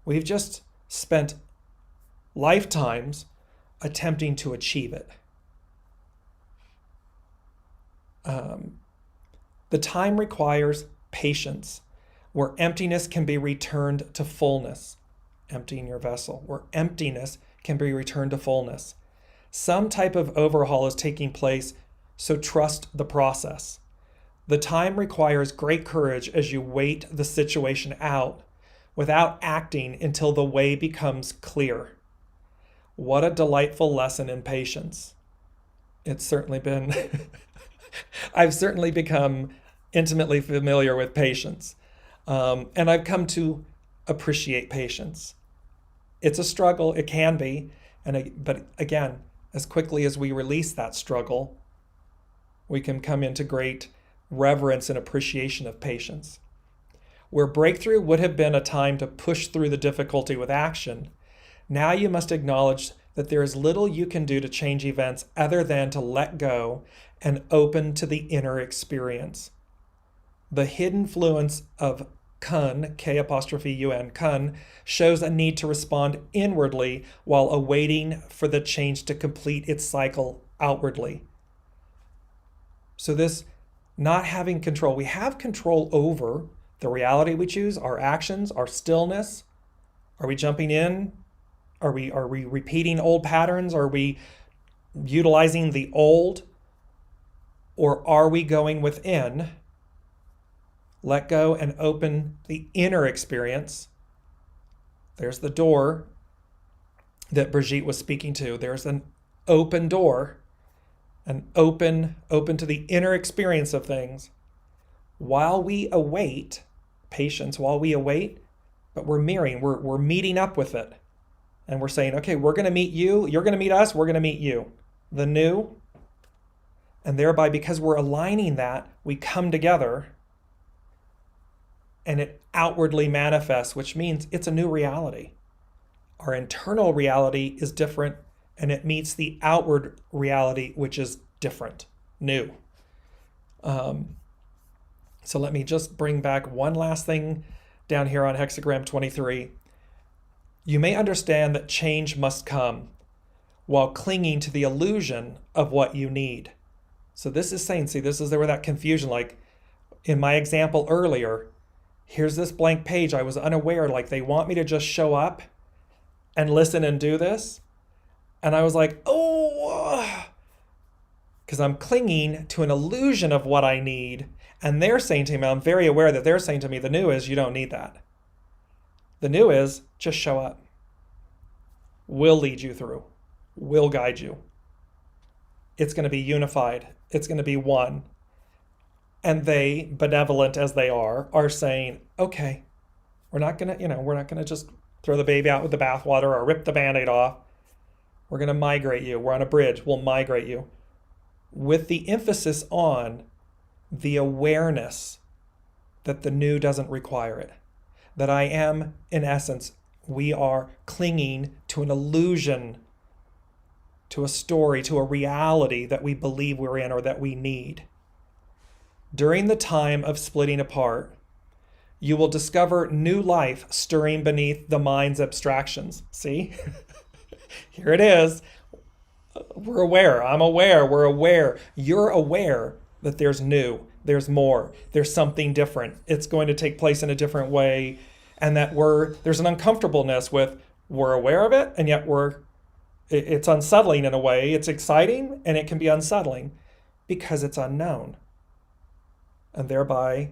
We've just spent lifetimes attempting to achieve it. The time requires patience, where emptiness can be returned to fullness. Emptying your vessel, where emptiness can be returned to fullness. Some type of overhaul is taking place, so trust the process. The time requires great courage as you wait the situation out without acting until the way becomes clear. What a delightful lesson in patience. It's certainly been, I've certainly become intimately familiar with patience. And I've come to appreciate patience. It's a struggle, it can be, but again, as quickly as we release that struggle, we can come into great reverence and appreciation of patience. Where breakthrough would have been a time to push through the difficulty with action, now you must acknowledge that there is little you can do to change events other than to let go and open to the inner experience. The hidden fluence of kun, K''UN, kun, shows a need to respond inwardly while awaiting for the change to complete its cycle outwardly. So this not having control, we have control over the reality we choose, our actions, our stillness. Are we jumping in? Are we repeating old patterns? Are we utilizing the old? Or are we going within? Let go and open the inner experience. There's the door that Brigitte was speaking to. There's an open door, an open to the inner experience of things. While we await, patience, while we await, but we're mirroring, we're meeting up with it. And we're saying, okay, we're going to meet you, you're going to meet us, we're going to meet you. The new. And thereby, because we're aligning that, we come together and it outwardly manifests, which means it's a new reality. Our internal reality is different and it meets the outward reality, which is different, new. So let me just bring back one last thing down here on hexagram 23. You may understand that change must come while clinging to the illusion of what you need. So this is saying, see, this is where that confusion, like in my example earlier, here's this blank page. I was unaware, like they want me to just show up and listen and do this. And I was like, oh, because I'm clinging to an illusion of what I need. And they're saying to me, I'm very aware that they're saying to me, the new is you don't need that. The new is just show up. We'll lead you through. We'll guide you. It's going to be unified. It's going to be one. And they, benevolent as they are saying, okay, we're not going to just throw the baby out with the bathwater or rip the Band-Aid off. We're going to migrate you. We're on a bridge. We'll migrate you. With the emphasis on the awareness that the new doesn't require it. That I am, in essence, we are clinging to an illusion, to a story, to a reality that we believe we're in or that we need. During the time of splitting apart, you will discover new life stirring beneath the mind's abstractions. See? Here it is. We're aware. I'm aware. We're aware. You're aware that there's new, there's more, there's something different. It's going to take place in a different way. And that there's an uncomfortableness with, we're aware of it, and yet it's unsettling in a way. It's exciting, and it can be unsettling because it's unknown. And thereby,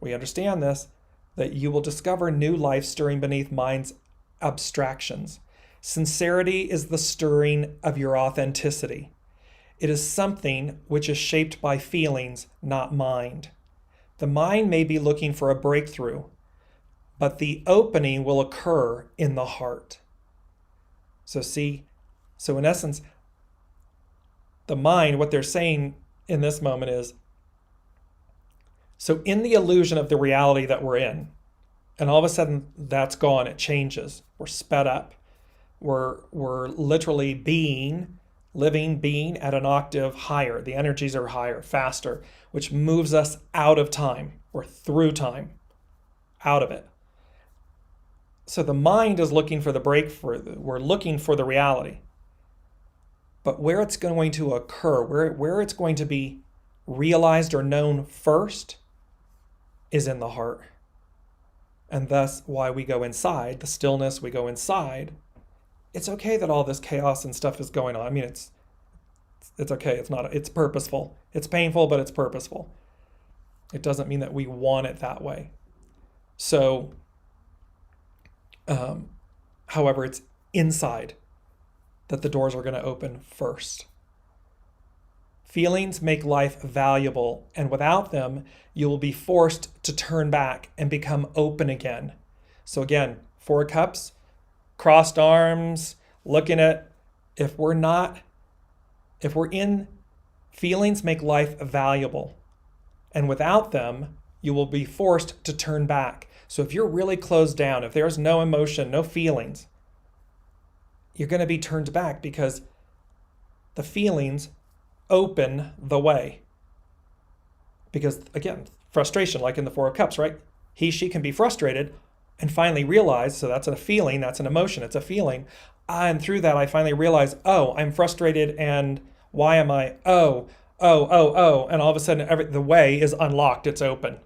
we understand this, that you will discover new life stirring beneath mind's abstractions. Sincerity is the stirring of your authenticity. It is something which is shaped by feelings, not mind. The mind may be looking for a breakthrough, but the opening will occur in the heart. So in essence, The mind, what they're saying in this moment is, so in the illusion of the reality that we're in, and all of a sudden that's gone, it changes. We're sped up. We're literally living being at an octave higher. The energies are higher, faster, which moves us out of time or through time, out of it. So the mind is looking for the breakthrough. We're looking for the reality. But where it's going to occur, where it's going to be realized or known first is in the heart. And thus why we go inside, the stillness, we go inside. It's okay that all this chaos and stuff is going on. I mean, it's okay. It's purposeful. It's painful, but it's purposeful. It doesn't mean that we want it that way. So, however, it's inside that the doors are going to open first. Feelings make life valuable, and without them, you will be forced to turn back and become open again. So again, 4 cups, crossed arms, looking at, if we're in, feelings make life valuable, and without them, you will be forced to turn back. So if you're really closed down, if there's no emotion, no feelings, you're going to be turned back because the feelings open the way. Because again, frustration, like in the 4 of Cups, right? She can be frustrated and finally realize, so that's a feeling, that's an emotion, it's a feeling. And through that, I finally realize, oh, I'm frustrated, and why am I? Oh. And all of a sudden, the way is unlocked, it's open.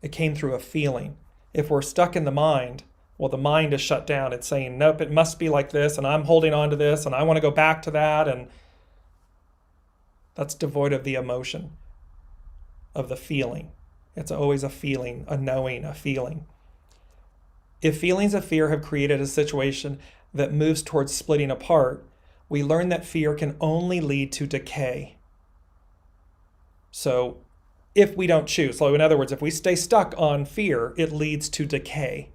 It came through a feeling. If we're stuck in the mind, well, the mind is shut down. It's saying, nope, it must be like this, and I'm holding on to this, and I want to go back to that, and that's devoid of the emotion, of the feeling. It's always a feeling, a knowing, a feeling. If feelings of fear have created a situation that moves towards splitting apart, we learn that fear can only lead to decay. So if we don't choose, so in other words, if we stay stuck on fear, it leads to decay.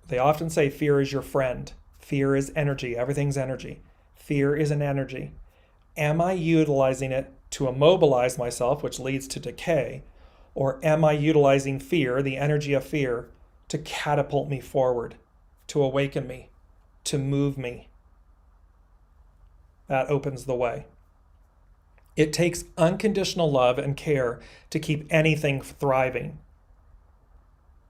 They often say fear is your friend. Fear is energy. Everything's energy. Fear is an energy. Am I utilizing it to immobilize myself, which leads to decay? Or am I utilizing fear, the energy of fear, to catapult me forward, to awaken me, to move me? That opens the way. It takes unconditional love and care to keep anything thriving.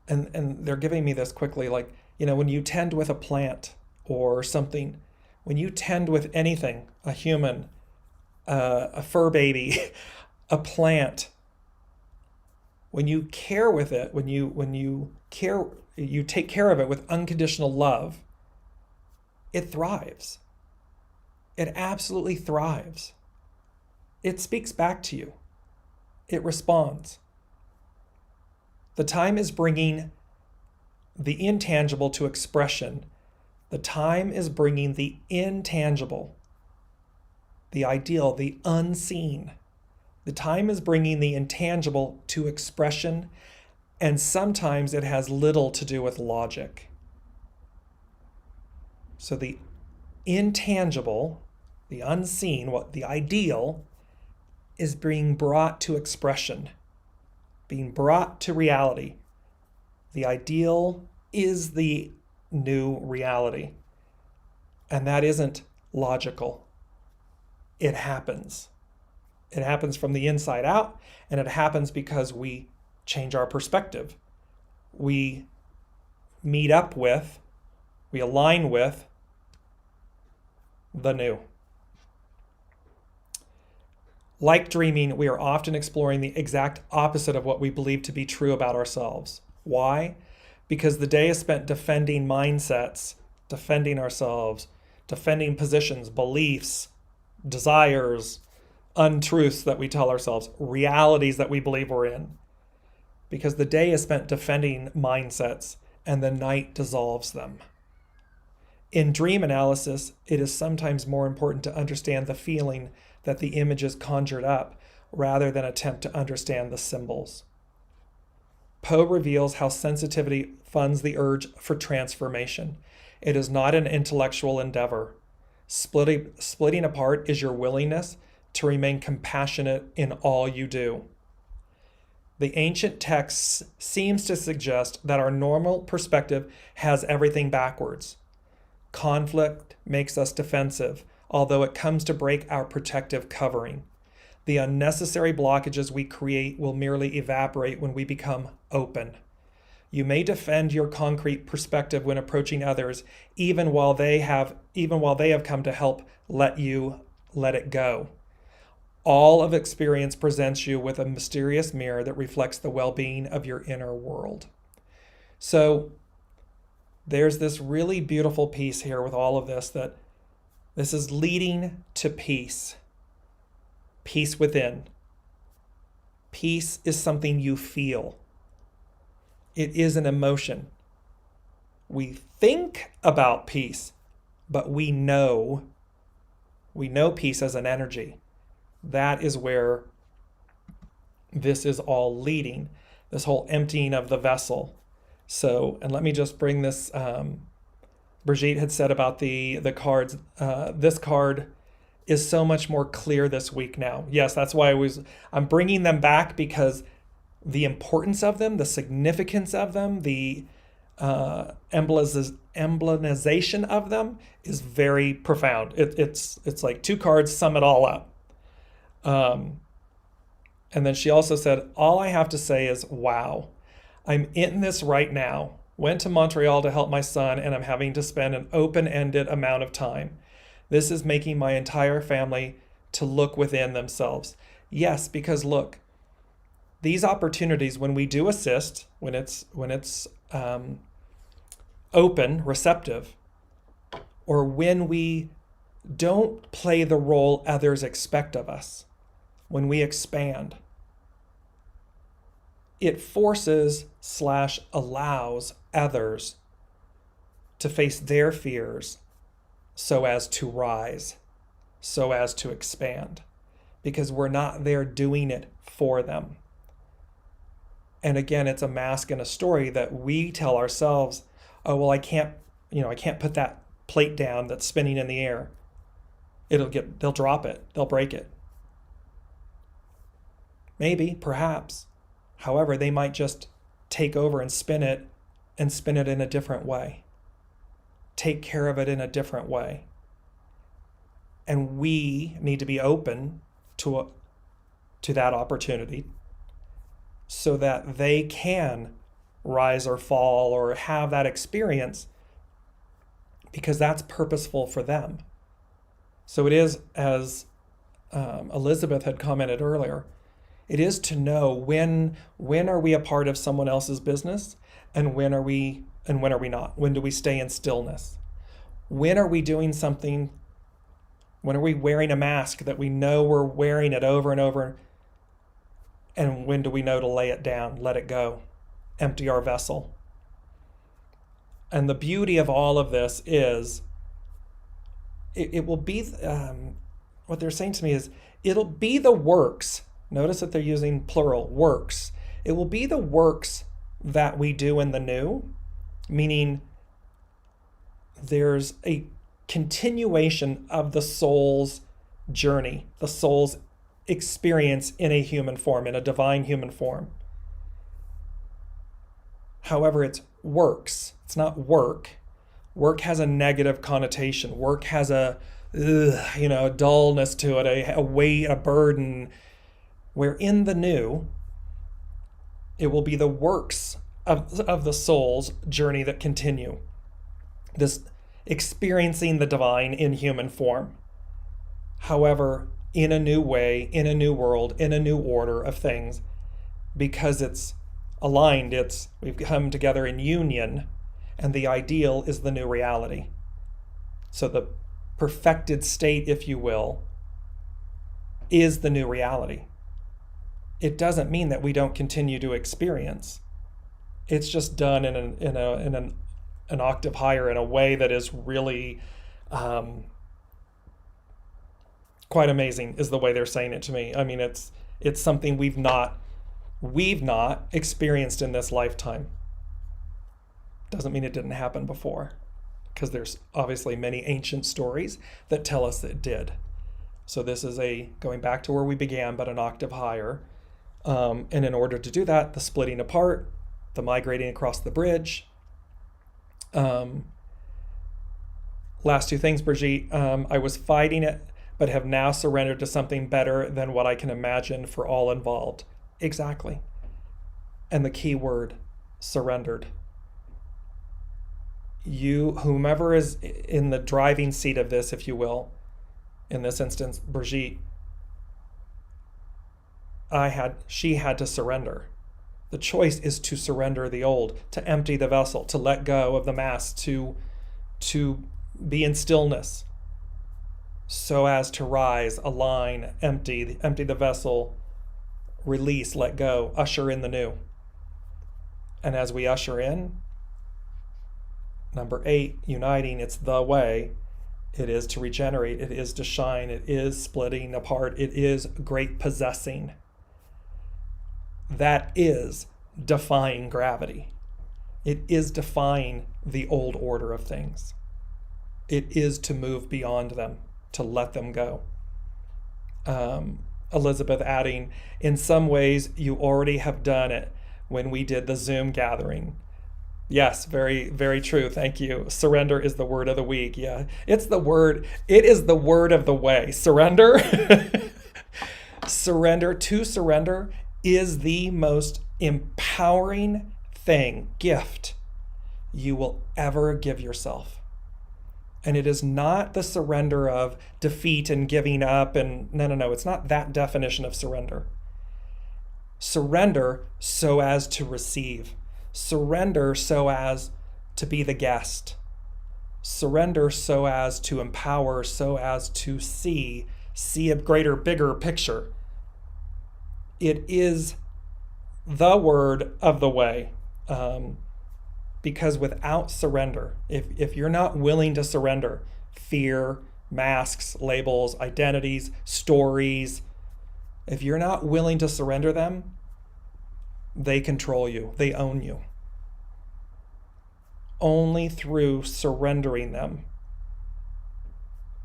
And they're giving me this quickly, like, when you tend with a plant or something, when you tend with anything, a human, a fur baby, a plant, when you care with it, when you take care of it with unconditional love, it thrives. It absolutely thrives. It speaks back to you. It responds. The time is bringing the intangible to expression. The time is bringing the intangible, the ideal, the unseen. The time is bringing the intangible to expression, and sometimes it has little to do with logic. So the intangible, the unseen, the ideal, is being brought to expression, being brought to reality. The ideal is the new reality, and that isn't logical. It happens. It happens from the inside out, and it happens because we change our perspective. We meet up with, we align with the new. Like dreaming, we are often exploring the exact opposite of what we believe to be true about ourselves. Why? Because the day is spent defending mindsets, defending ourselves, defending positions, beliefs, desires, untruths that we tell ourselves, realities that we believe we're in. Because the day is spent defending mindsets, and the night dissolves them. In dream analysis, it is sometimes more important to understand the feeling that the image is conjured up, rather than attempt to understand the symbols. Poe reveals how sensitivity funds the urge for transformation. It is not an intellectual endeavor. Splitting apart is your willingness to remain compassionate in all you do. The ancient text seems to suggest that our normal perspective has everything backwards. Conflict makes us defensive, although it comes to break our protective covering. The unnecessary blockages we create will merely evaporate when we become open. You may defend your concrete perspective when approaching others, even while they have come to help let it go. All of experience presents you with a mysterious mirror that reflects the well-being of your inner world. So there's this really beautiful piece here with all of this, that this is leading to peace. Peace within. Peace is something you feel. It is an emotion. We think about peace, but we know peace as an energy. That is where this is all leading, this whole emptying of the vessel. So, and let me just bring this, Brigitte had said about the cards. This card is so much more clear this week now. Yes, that's why I'm bringing them back, because the importance of them, the significance of them, the emblemization of them is very profound. It's like two cards sum it all up. And then she also said, all I have to say is, wow, I'm in this right now. Went to Montreal to help my son, and I'm having to spend an open-ended amount of time. This is making my entire family to look within themselves. Yes, because look, these opportunities, when we do assist, when it's open, receptive, or when we don't play the role others expect of us, when we expand, it forces / allows others to face their fears so as to rise, so as to expand, because we're not there doing it for them. And again, it's a mask and a story that we tell ourselves, oh, well, I can't put that plate down that's spinning in the air. They'll drop it, they'll break it. Maybe, perhaps. However, they might just take over and spin it in a different way. Take care of it in a different way. And we need to be open to that opportunity so that they can rise or fall or have that experience, because that's purposeful for them. So it is, as Elizabeth had commented earlier, it is to know when are we a part of someone else's business, and when are we not? When do we stay in stillness? When are we doing something? When are we wearing a mask that we know we're wearing it over and over? And when do we know to lay it down, let it go, empty our vessel? And the beauty of all of this is it will be, what they're saying to me is, it'll be the works. Notice that they're using plural, works. It will be the works that we do in the new, meaning there's a continuation of the soul's journey, the soul's experience in a human form, in a divine human form. However, it's works. It's not work. Work has a negative connotation. Work has a dullness to it, a weight, a burden. Where in the new, it will be the works of the soul's journey that continue. This experiencing the divine in human form. However, in a new way, in a new world, in a new order of things, because it's aligned, we've come together in union, and the ideal is the new reality. So the perfected state, if you will, is the new reality. It doesn't mean that we don't continue to experience. It's just done in an octave higher, in a way that is really quite amazing, is the way they're saying it to me. I mean, it's something we've not experienced in this lifetime. Doesn't mean it didn't happen before. because there's obviously many ancient stories that tell us that it did. So this is going back to where we began, but an octave higher. And in order to do that, the splitting apart, the migrating across the bridge. Last two things, Brigitte. I was fighting it, but have now surrendered to something better than what I can imagine for all involved. Exactly. And the key word, surrendered. Whomever is in the driving seat of this, if you will, in this instance, Brigitte, she had to surrender. The choice is to surrender the old, to empty the vessel, to let go of the mass, to be in stillness, so as to rise, align, empty the vessel, release, let go, usher in the new. And as we usher in, number 8, uniting, it's the way. It is to regenerate. It is to shine. It is splitting apart. It is great possessing. That is defying gravity. It is defying the old order of things. It is to move beyond them, to let them go. Elizabeth adding, in some ways, you already have done it when we did the Zoom gathering. Yes, very, very true. Thank you. Surrender is the word of the week. Yeah, it is the word of the way. Surrender. To surrender is the most empowering gift you will ever give yourself. And it is not the surrender of defeat and giving up. And no. It's not that definition of surrender. Surrender so as to receive. Surrender so as to be the guest. Surrender so as to empower, so as to see a greater, bigger picture. It is the word of the way. Because without surrender, if you're not willing to surrender, fear, masks, labels, identities, stories, if you're not willing to surrender them, they control you, they own you. Only through surrendering them,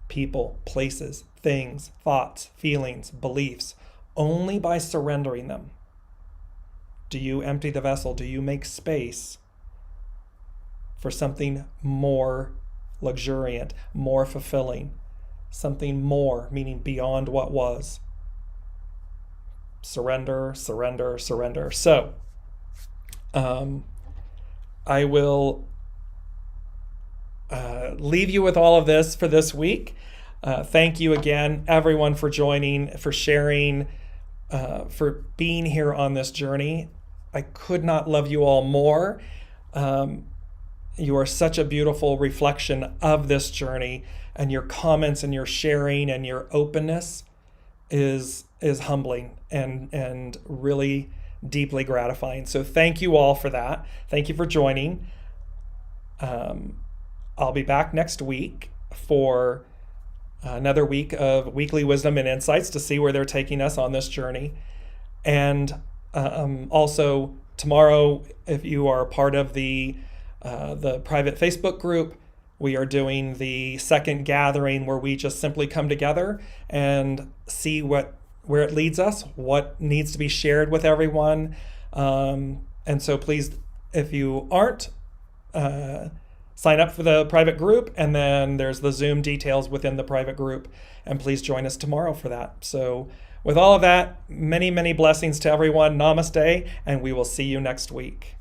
people, places, things, thoughts, feelings, beliefs, only by surrendering them do you empty the vessel, do you make space for something more luxuriant, more fulfilling, something more, meaning beyond what was. Surrender. So, I will leave you with all of this for this week. Thank you again, everyone, for joining, for sharing, for being here on this journey. I could not love you all more. You are such a beautiful reflection of this journey, and your comments and your sharing and your openness is humbling and really deeply gratifying. So thank you all for that. Thank you for joining. I'll be back next week for another week of weekly wisdom and insights to see where they're taking us on this journey. And also tomorrow, if you are part of the private Facebook group, we are doing the second gathering where we just simply come together and see where it leads us, what needs to be shared with everyone. And so please, if you aren't, sign up for the private group, and then there's the Zoom details within the private group. And please join us tomorrow for that. So with all of that, many, many blessings to everyone. Namaste, and we will see you next week.